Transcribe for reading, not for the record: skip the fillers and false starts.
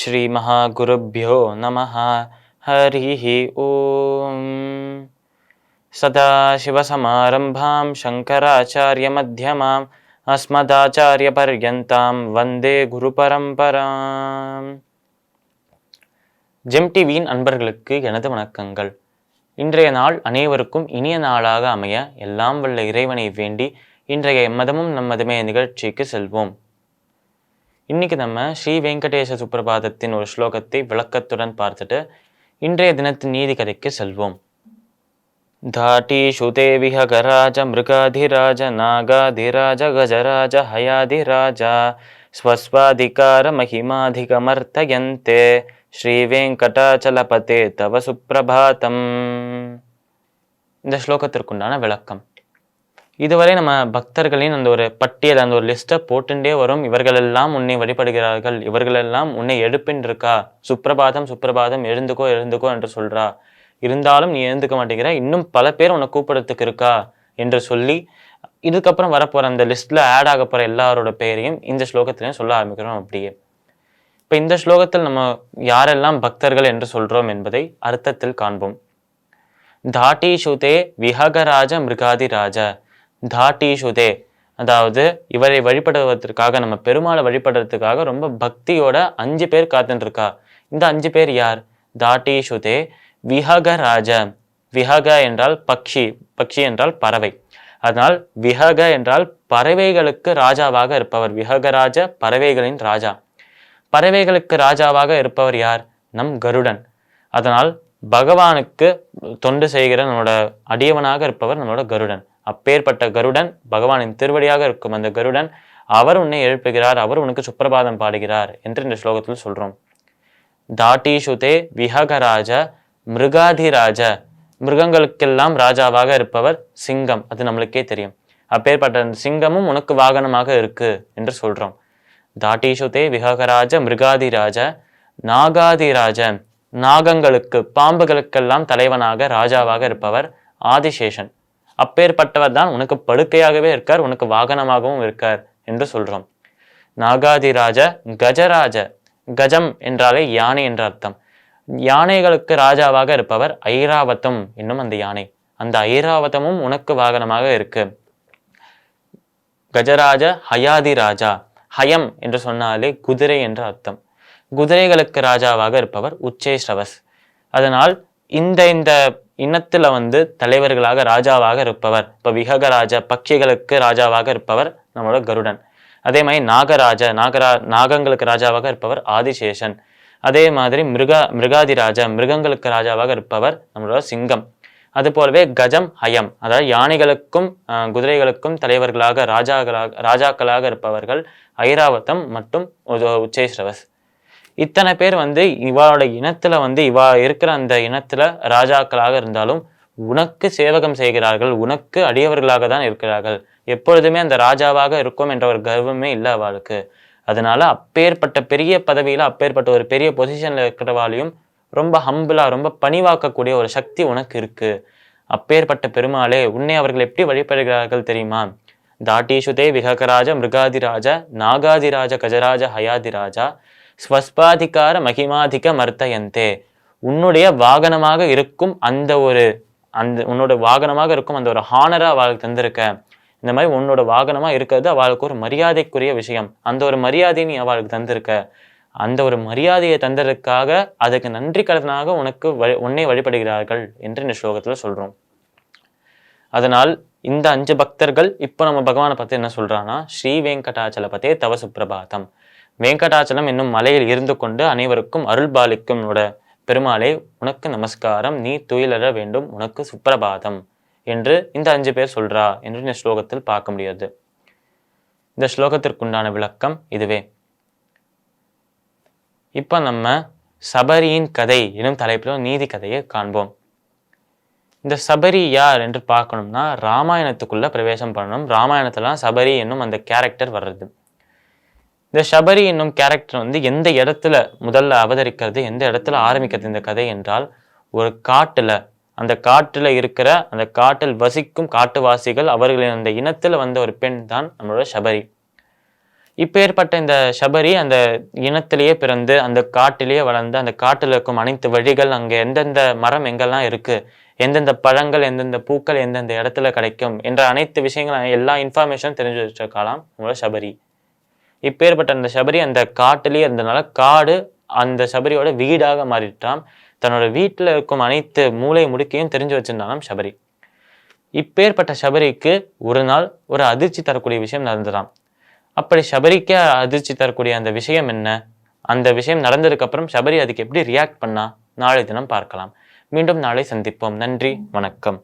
ஸ்ரீ மகாகுருப்யோ நமஹ. ஹரிஹ ஓம். சதாசிவசமாரம்பாம் சங்கராச்சாரிய மத்யமாம் அஸ்மதாச்சாரிய பர்யந்தாம் வந்தே குரு பரம்பராம். ஜெம் டிவியின் அன்பர்களுக்கு எனது வணக்கங்கள். இன்றைய நாள் அனைவருக்கும் இனிய நாளாக அமைய எல்லாம் வல்ல இறைவனை வேண்டி இன்றைய எம்மதமும் நம்மதுமே நிகழ்ச்சிக்கு செல்வோம். இன்னைக்கு நம்ம ஸ்ரீ வெங்கடேச சுப்பிரபாதத்தின் ஒரு ஸ்லோகத்தை விளக்கத்துடன் பார்த்துட்டு இன்றைய தினத்தின் நீதி கதைக்கு செல்வோம். தாட்டீஷு தே விஹகராஜ மிருகாதிராஜ நாகாதிராஜ கஜராஜ ஹயாதிராஜ ஸ்வஸ்வாதிகார மகிமாதிகமர்த்தயந்தே ஸ்ரீ வெங்கடாச்சலபதே தவ சுப்பிரபாதம். இந்த ஸ்லோகத்திற்குண்டான விளக்கம். இதுவரை நம்ம பக்தர்களின் அந்த ஒரு பட்டியல், அந்த ஒரு லிஸ்ட்டை போட்டுட்டே வரும். இவர்களெல்லாம் உன்னை வழிபடுகிறார்கள், இவர்களெல்லாம் உன்னை எழுப்பின் இருக்கா, சுப்பிரபாதம் சுப்பிரபாதம் எழுந்துக்கோ எழுந்துக்கோ என்று சொல்றா, இருந்தாலும் நீ எழுந்துக்க மாட்டேங்கிற, இன்னும் பல பேர் உன்னை கூப்பிடறதுக்கு இருக்கா என்று சொல்லி இதுக்கப்புறம் வரப்போற அந்த லிஸ்ட்ல ஆட் ஆக போற எல்லாரோட பெயரையும் இந்த ஸ்லோகத்திலையும் சொல்ல ஆரம்பிக்கிறோம். அப்படியே இப்ப இந்த ஸ்லோகத்தில் நம்ம யாரெல்லாம் பக்தர்கள் என்று சொல்றோம் என்பதை அர்த்தத்தில் காண்போம். தாட்டீஷுதே விஹகராஜ மிருகாதிராஜ. தாட்டீஷுதே, அதாவது இவரை வழிபடுவதற்காக, நம்ம பெருமாளை வழிபடுறதுக்காக ரொம்ப பக்தியோட 5 பேர் காத்துட்டு இருக்கா. இந்த 5 பேர் யார்? தாட்டீஷுதே விஹகராஜ. விஹக என்றால் பக்ஷி, பக்ஷி என்றால் பறவை. அதனால் விஹக என்றால் பறவைகளுக்கு ராஜாவாக இருப்பவர். விஹகராஜ பறவைகளின் ராஜா. பறவைகளுக்கு ராஜாவாக இருப்பவர் யார்? நம் கருடன். அதனால் பகவானுக்கு தொண்டு செய்கிற நம்மளோட அடியவனாக இருப்பவர் நம்மளோட கருடன். அப்பேற்பட்ட கருடன், பகவானின் திருவடியாக இருக்கும் அந்த கருடன், அவர் உன்னை எழுப்புகிறார், அவர் உனக்கு சுப்பிரபாதம் பாடுகிறார் என்று இந்த ஸ்லோகத்தில் சொல்றோம். தாட்டீஷுதே விஹகராஜ மிருகாதிராஜ. மிருகங்களுக்கெல்லாம் ராஜாவாக இருப்பவர் சிங்கம். அது நம்மளுக்கே தெரியும். அப்பேற்பட்ட அந்த சிங்கமும் உனக்கு வாகனமாக இருக்கு என்று சொல்றோம். தாட்டீஷுதே விஹகராஜ மிருகாதிராஜ நாகாதிராஜ. நாகங்களுக்கு, பாம்புகளுக்கெல்லாம் தலைவனாக ராஜாவாக இருப்பவர் ஆதிசேஷன். அப்பேற்பட்டவர் தான் உனக்கு படுக்கையாகவே இருக்கார், உனக்கு வாகனமாகவும் இருக்கார் என்று சொல்றோம். நாகாதிராஜ கஜராஜ. கஜம் என்றாலே யானை என்ற அர்த்தம். யானைகளுக்கு ராஜாவாக இருப்பவர் ஐராவதம் என்னும் அந்த யானை. அந்த ஐராவதமும் உனக்கு வாகனமாக இருக்கு. கஜராஜ ஹயாதிராஜா. ஹயம் என்று சொன்னாலே குதிரை என்ற அர்த்தம். குதிரைகளுக்கு ராஜாவாக இருப்பவர் உச்சேஸ்ரவஸ். அதனால் இந்த இனத்துல தலைவர்களாக ராஜாவாக இருப்பவர், இப்ப விஹகராஜ பட்சிகளுக்கு ராஜாவாக இருப்பவர் நம்மளோட கருடன். அதே மாதிரி நாகராஜ, நாகங்களுக்கு ராஜாவாக இருப்பவர் ஆதிசேஷன். அதே மாதிரி மிருகாதிராஜ மிருகங்களுக்கு ராஜாவாக இருப்பவர் நம்மளோட சிங்கம். அது போலவே கஜம் ஹயம், அதாவது யானைகளுக்கும் குதிரைகளுக்கும் தலைவர்களாக ராஜாக்களாக இருப்பவர்கள் ஐராவதம் மற்றும் உச்சேஸ்ரவஸ். இத்தனை பேர் இவாளோட இனத்துல இவா இருக்கிற அந்த இனத்துல ராஜாக்களாக இருந்தாலும் உனக்கு சேவகம் செய்கிறார்கள், உனக்கு அடியவர்களாக தான் இருக்கிறார்கள். எப்பொழுதுமே அந்த ராஜாவாக இருக்கும் என்ற ஒரு கர்வமே இல்லை அவளுக்கு. அதனால அப்பேற்பட்ட பெரிய பதவியில, அப்பேற்பட்ட ஒரு பெரிய பொசிஷன்ல இருக்கிறவாளையும் ரொம்ப ஹம்பிளா, ரொம்ப பணிவாக்கக்கூடிய ஒரு சக்தி உனக்கு இருக்கு. அப்பேற்பட்ட பெருமாளே, உன்னை அவர்கள் எப்படி வழிபடுகிறார்கள் தெரியுமா? தாட்டீஷுதே விஹகராஜ மிருகாதிராஜ நாகாதிராஜ கஜராஜ ஹயாதிராஜா ஸ்வஸ்பாதிகார மகிமாதிக மர்த்தயந்தே. உன்னுடைய வாகனமாக இருக்கும் உன்னோட வாகனமாக இருக்கும் அந்த ஒரு ஹானரை அவளுக்கு தந்திருக்க. இந்த மாதிரி உன்னோட வாகனமா இருக்கிறது அவளுக்கு ஒரு மரியாதைக்குரிய விஷயம். அந்த ஒரு மரியாதையை நீ அவளுக்கு தந்திருக்க. அந்த ஒரு மரியாதையை தந்ததற்காக அதுக்கு நன்றி கடனாக உன்னை வழிபடுகிறார்கள் என்று இந்த ஸ்லோகத்துல சொல்றோம். அதனால் இந்த 5 பக்தர்கள் இப்போ நம்ம பகவானை பத்தி என்ன சொல்றான்னா, ஸ்ரீ வெங்கடாச்சலபதே தவ சுப்பிரபாதம். வெங்கடாச்சலம் என்னும் மலையில் இருந்து கொண்டு அனைவருக்கும் அருள் பாலிக்கும் பெருமாளே, உனக்கு நமஸ்காரம், நீ துயிலற வேண்டும், உனக்கு சுப்பிரபாதம் என்று இந்த 5 பேர் சொல்றா என்று இந்த ஸ்லோகத்தில் பார்க்க முடியாது. இந்த ஸ்லோகத்திற்குண்டான விளக்கம் இதுவே. இப்ப நம்ம சபரியின் கதை எனும் தலைப்பில் நீதி கதையை காண்போம். இந்த சபரி யார் என்று பார்க்கணும்னா ராமாயணத்துக்குள்ள பிரவேசம் பண்ணணும். ராமாயணத்துல சபரி என்னும் அந்த கேரக்டர் வர்றது. இந்த சபரி என்னும் கேரக்டர் எந்த இடத்துல முதல்ல அவதரிக்கிறது, எந்த இடத்துல ஆரம்பிக்கிறது இந்த கதை என்றால், ஒரு காட்டுல, அந்த காட்டுல இருக்கிற அந்த காட்டில் வசிக்கும் காட்டுவாசிகள், அவர்களின் அந்த இனத்துல ஒரு பெண் தான் நம்மளோட சபரி. இப்பேற்பட்ட இந்த சபரி அந்த இனத்திலேயே பிறந்து அந்த காட்டிலேயே வளர்ந்து அந்த காட்டில் இருக்கும் அனைத்து வழிகள், அங்கே எந்தெந்த மரம் எங்கெல்லாம் இருக்கு, எந்தெந்த பழங்கள், எந்தெந்த பூக்கள் எந்தெந்த இடத்துல கிடைக்கும் என்ற அனைத்து விஷயங்களும் எல்லா இன்ஃபர்மேஷனும் தெரிஞ்சு வச்சிருக்கலாம் உங்களோட சபரி. இப்பேற்பட்ட அந்த சபரி அந்த காட்டிலேயே இருந்தனால காடு அந்த சபரியோட வீடாக மாறிட்டாம். தன்னோட வீட்டில் இருக்கும் அனைத்து மூளை முடுக்கையும் தெரிஞ்சு வச்சிருந்தாலும் சபரி. இப்பேற்பட்ட சபரிக்கு ஒரு நாள் ஒரு அதிர்ச்சி தரக்கூடிய விஷயம் நடந்ததாம். அப்படி சபரிக்கு அதிர்ச்சி தரக்கூடிய அந்த விஷயம் என்ன, அந்த விஷயம் நடந்ததுக்கு அப்புறம் சபரி அதுக்கு எப்படி ரியாக்ட் பண்ணா, நாளை தினம் பார்க்கலாம். மீண்டும் நாளை சந்திப்போம். நன்றி, வணக்கம்.